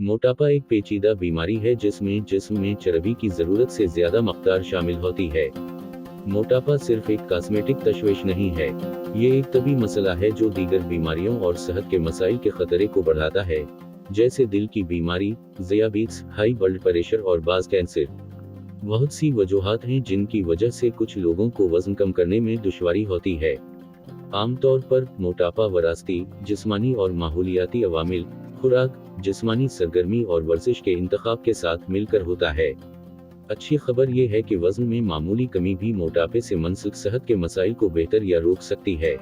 मोटापा एक पेचीदा बीमारी है जिसमें जिस्म में चर्बी की जरूरत से ज्यादा मकदार शामिल होती है। मोटापा सिर्फ एक कॉस्मेटिक तशवीश नहीं है, ये एक तबी मसला है जो दीगर बीमारियों और सेहत के मसाइल के खतरे को बढ़ाता है, जैसे दिल की बीमारी, ज़ियाबीत्स, हाई ब्लड प्रेशर और बाज़ कैंसर। बहुत सी वजूहात हैं जिनकी वजह से कुछ लोगों को वजन कम करने में दुश्वारी होती है। आमतौर पर मोटापा वरासती, जिस्मानी और माहौलियाती अवामिल, खुराक, जिस्मानी सरगर्मी और वर्जिश के इंतखाब के साथ मिलकर होता है। अच्छी खबर यह है कि वजन में मामूली कमी भी मोटापे से मुंसलिक सेहत के मसाइल को बेहतर या रोक सकती है।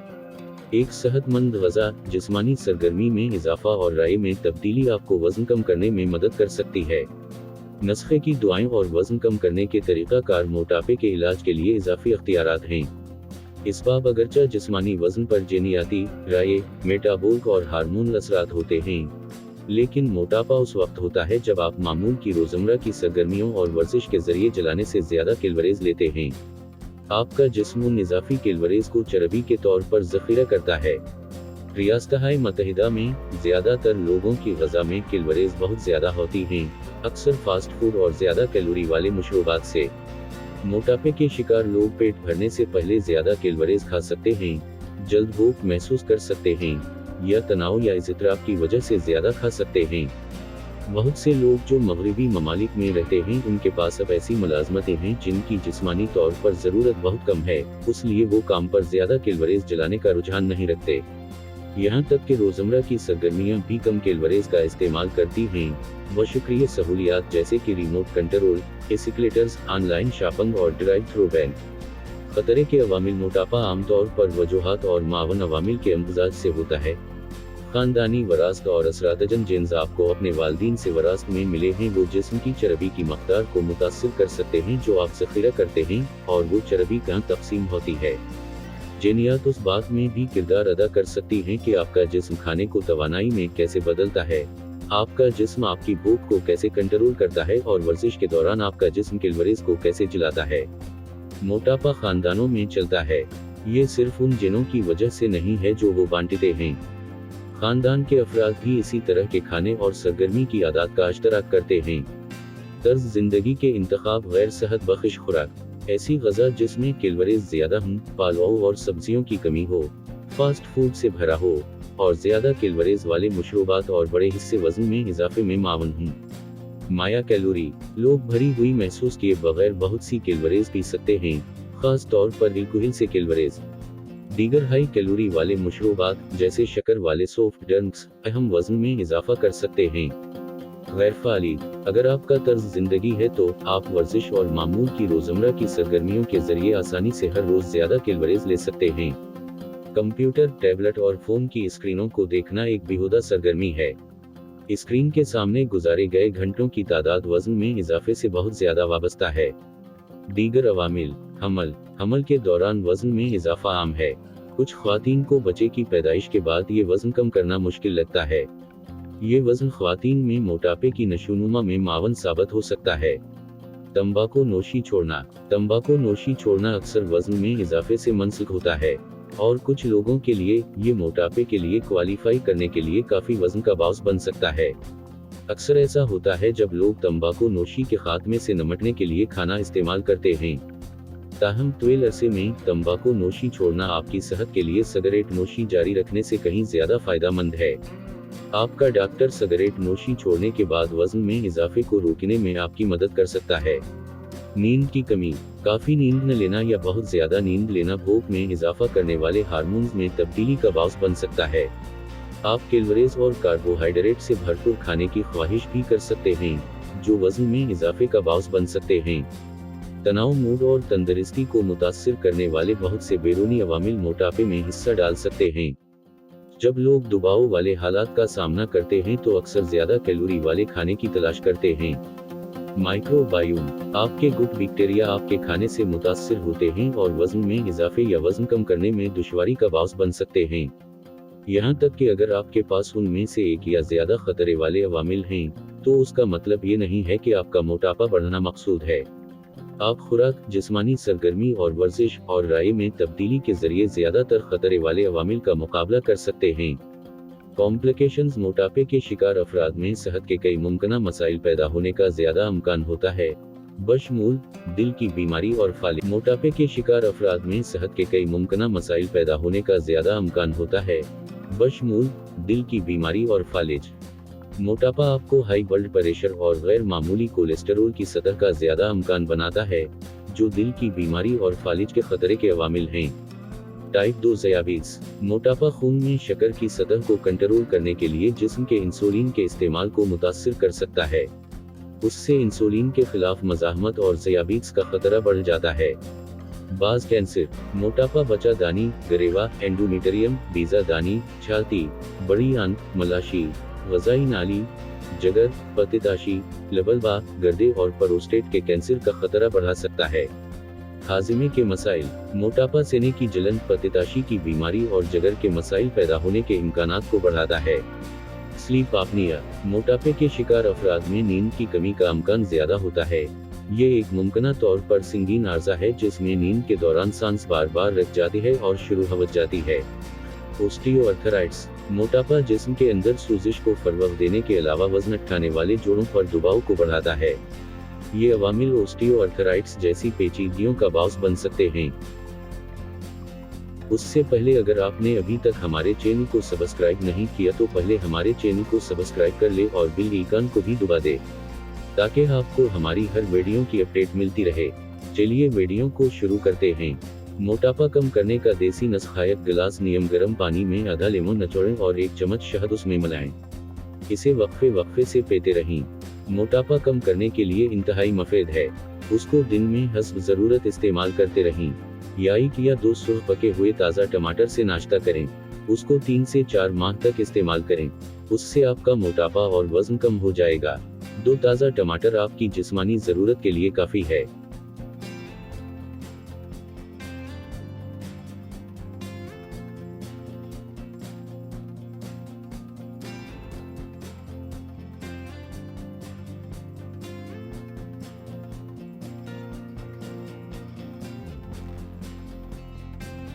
एक सेहतमंद ग़िज़ा, जिस्मानी सरगर्मी में इजाफा और राय में तब्दीली आपको वजन कम करने में मदद कर सकती है। नुस्खे की दुआएं और वजन कम करने के तरीक़ाकार मोटापे के इलाज के लिए इजाफी अख्तियारात हैं। इसबाब अगरचा जिस्मानी वजन पर जेनियाती, राय, मेटाबॉलिक और हार्मोनल असरात होते हैं, लेकिन मोटापा उस वक्त होता है जब आप मामूल की रोज़मर्रा की सरगर्मियों और वर्जिश के जरिए जलाने से ज़्यादा कैलोरीज लेते हैं। आपका जिस्म उन इजाफी कैलोरीज को चर्बी के तौर पर ज़ख़ीरा करता है। रियासत-ए मुत्तहिदा में ज़्यादातर लोगों की ग़िज़ा में कैलोरीज बहुत ज़्यादा होती हैं, अक्सर फास्ट फूड और ज़्यादा कैलोरी वाले मशरूबात से। मोटापे के शिकार लोग पेट भरने से पहले ज़्यादा कैलोरीज खा सकते हैं, जल्द भूख महसूस कर सकते हैं, या तनाव या इज़्तिराब की वजह से ज़्यादा खा सकते हैं। बहुत से लोग जो मगरिबी ममालिक में रहते हैं उनके पास अब ऐसी मुलाज़मतें हैं जिनकी जिस्मानी तौर पर ज़रूरत बहुत कम है, इसलिए वो काम पर ज़्यादा कैलोरीज जलाने का रुझान नहीं रखते। यहाँ तक कि रोज़मर्रा की सरगर्मियाँ भी कम कैलोरीज का इस्तेमाल करती हैं, बशुक्रिया सहूलियात जैसे कि remote control, escalators, online shopping और ड्राइव थ्रू बैंक। खतरे के अवामिल मोटापा आमतौर पर वजूहात और मावन अवामिल के इम्तजाज से होता है। ख़ानदानी वरासत और असरातजन जीन्स आपको अपने वालिदैन से वरासत में मिले हैं वो जिस्म की चर्बी की मकदार को मुतासिर कर सकते हैं जो आप ज़ख़ीरा करते हैं, और वो चर्बी कहाँ तक़सीम होती है। जीनियात उस बात में भी किरदार अदा कर सकती हैं कि आपका जिस्म खाने को तवानाई में कैसे बदलता है, आपका जिस्म आपकी भूख को कैसे कंट्रोल करता है और वर्जिश के दौरान आपका जिस्म कैलोरीज को कैसे जलाता है। मोटापा ख़ानदानों में चलता है, ये सिर्फ उन जिनों की वजह से नहीं है जो वो बांटते हैं। ख़ानदान के अफराद भी इसी तरह के खाने और सरगर्मी की आदत का इश्तराक करते हैं। तर्ज ज़िंदगी के इंतखाब गैर सेहत बख्श खुराक, ऐसी ग़िज़ा जिसमें कैलोरीज ज़्यादा हों, पालव और सब्जियों की कमी हो, फास्ट फूड से भरा हो, और ज़्यादा कैलोरीज वाले मशरूबात और बड़े हिस्से वज़न में इजाफे में मावन हों। माया कैलोरी, लोग भरी हुई महसूस किए बगैर बहुत सी कैलोरीज पी सकते हैं, ख़ास तौर पर अल्कोहल से कैलोरीज। दीगर हाई कैलोरी वाले मशरूबात जैसे शक्कर वाले सॉफ्ट ड्रिंक्स अहम वज़न में इजाफा कर सकते हैं। गैर फ़ाली, अगर आपका तर्ज ज़िंदगी है तो आप वर्जिश और मामूल की रोज़मर्रा की सरगर्मियों के जरिए आसानी से हर रोज़ ज़्यादा कैलोरीज ले सकते हैं। कंप्यूटर, टैबलेट और फ़ोन की स्क्रीनों को देखना एक बेहुदा सरगर्मी है। स्क्रीन के सामने गुजारे गए घंटों की तादाद वज़न में इजाफे से बहुत ज़्यादा वाबस्ता है। दीगर अवामिल, हमल के दौरान वज़न में इजाफा आम है। कुछ ख्वातीन को बच्चे की पैदाइश के बाद ये वज़न कम करना मुश्किल लगता है। ये वज़न ख्वातीन में मोटापे की नशोनुमा में मावन साबित हो सकता है। तंबाकू नोशी छोड़ना अक्सर वज़न में इजाफे से मुंसलिक होता है, और कुछ लोगों के लिए ये मोटापे के लिए क्वालिफाई करने के लिए काफ़ी वज़न का बाउस बन सकता है। अक्सर ऐसा होता है जब लोग तंबाकू नोशी के खात्मे से निपटने के लिए खाना इस्तेमाल करते हैं। ताहम तवील अरसे में तंबाकू नोशी छोड़ना आपकी सेहत के लिए सिगरेट नोशी जारी रखने से कहीं ज़्यादा फ़ायदेमंद है। आपका डॉक्टर सिगरेट नोशी छोड़ने के बाद वज़न में इजाफे को रोकने में आपकी मदद कर सकता है। नींद की कमी, काफ़ी नींद न लेना या बहुत ज़्यादा नींद लेना भूख में इजाफा करने वाले हार्मोन्स में तब्दीली का बाउस बन सकता है। आप कैलोरीज और कार्बोहाइड्रेट से भरपूर खाने की ख्वाहिश भी कर सकते हैं, जो वज़न में इजाफे का बाउस बन सकते हैं। तनाव, मूड और तंदुरुस्ती को मुतासिर करने वाले बहुत से बैरूनी अवामिल मोटापे में हिस्सा डाल सकते हैं। जब लोग दबाव वाले हालात का सामना करते हैं तो अक्सर ज़्यादा कैलोरी वाले खाने की तलाश करते हैं। माइक्रोबायोम, आपके गुड बैक्टीरिया आपके खाने से मुतासिर होते हैं और वज़न में इजाफे या वज़न कम करने में दुश्वारी का बाउस बन सकते हैं। यहाँ तक कि अगर आपके पास उनमें से एक या ज़्यादा खतरे वाले अवामिल हैं, तो उसका मतलब ये नहीं है कि आपका मोटापा बढ़ना मकसूद है। आप खुराक, जिस्मानी सरगर्मी और वर्जिश और राय में तब्दीली के जरिए ज़्यादातर खतरे वाले अवामिल का मुकाबला कर सकते हैं। कॉम्प्लिकेशंस। मोटापे के शिकार अफराद में सेहत के कई मुमकिन मसाइल पैदा होने का ज्यादा इम्कान होता है, बशमूल दिल की बीमारी और फालिज। मोटापे के शिकार अफराद में सेहत के कई मुमकिन मसाइल पैदा होने का ज्यादा इम्कान होता है, बशमूल दिल की बीमारी और फालिज। मोटापा आपको हाई ब्लड प्रेशर और गैर मामूली कोलेस्टेरोल की सतह का ज्यादा इम्कान बनाता है, जो दिल की बीमारी और फालिज के खतरे के अवामिल हैं। टाइप 2 ज़ियाबीस। मोटापा खून में शक्कर की सतह को कंट्रोल करने के लिए जिस्म के इंसुलिन के इस्तेमाल को मुतासिर कर सकता है। उससे इंसुलिन के खिलाफ मज़ाहमत और ज़ियाबीस का खतरा बढ़ जाता है। बाज कैंसर। मोटापा बच्चा दानी, गरेवा, एंडोमेट्रियम, बीजा दानी, छाती, बड़ी आंत, मलाशी, ग़ज़ाई नाली, जगर, पतिताशी, लबलबा, गर्दे और प्रोस्टेट के कैंसर का खतरा बढ़ा सकता है। हाजिमे के मसाइल। मोटापा सीने की जलन, पतिताशी की बीमारी और जगर के मसाइल पैदा होने के इम्कानात को बढ़ाता है। स्लीप अपनिया। मोटापे के शिकार अफराद में नींद की कमी का इम्कान ज्यादा होता है। ये एक मुमकिन तौर पर संगीन आर्जा है जिसमें नींद के दौरान सांस बार बार रुक जाती है और शुरू हो जाती है। ऑस्टियोआर्थराइटिस। मोटापा जिस्म के अंदर सूजिश को फरोग़ देने के अलावा वजन उठाने वाले जोड़ों पर दबाव को बढ़ाता है। ये अवामिल ऑस्टियोआर्थराइटिस जैसी पेचीदगियों का बायस बन सकते हैं। उससे पहले अगर आपने अभी तक हमारे चैनल को सब्सक्राइब नहीं किया तो पहले हमारे चैनल को सब्सक्राइब कर ले और बेल आइकन को भी दबा दे, ताकि आपको हमारी हर वीडियो की अपडेट मिलती रहे। चलिए वीडियो को शुरू करते हैं। मोटापा कम करने का देसी नुस्खा: एक गिलास नियम गर्म पानी में आधा लेमन निचोड़ें और 1 चम्मच शहद उसमें मिलाएं। इसे वक्फे से पीते रहें। मोटापा कम करने के लिए इंतहाई मुफीद है। उसको दिन में हस्ब ज़रूरत इस्तेमाल करते रहें। या 1 या 2 सुरख पके हुए ताज़ा टमाटर से नाश्ता करें। उसको 3 से 4 माह तक इस्तेमाल करें। उससे आपका मोटापा और वजन कम हो जाएगा। 2 ताज़ा टमाटर आपकी जिस्मानी ज़रूरत के लिए काफ़ी है।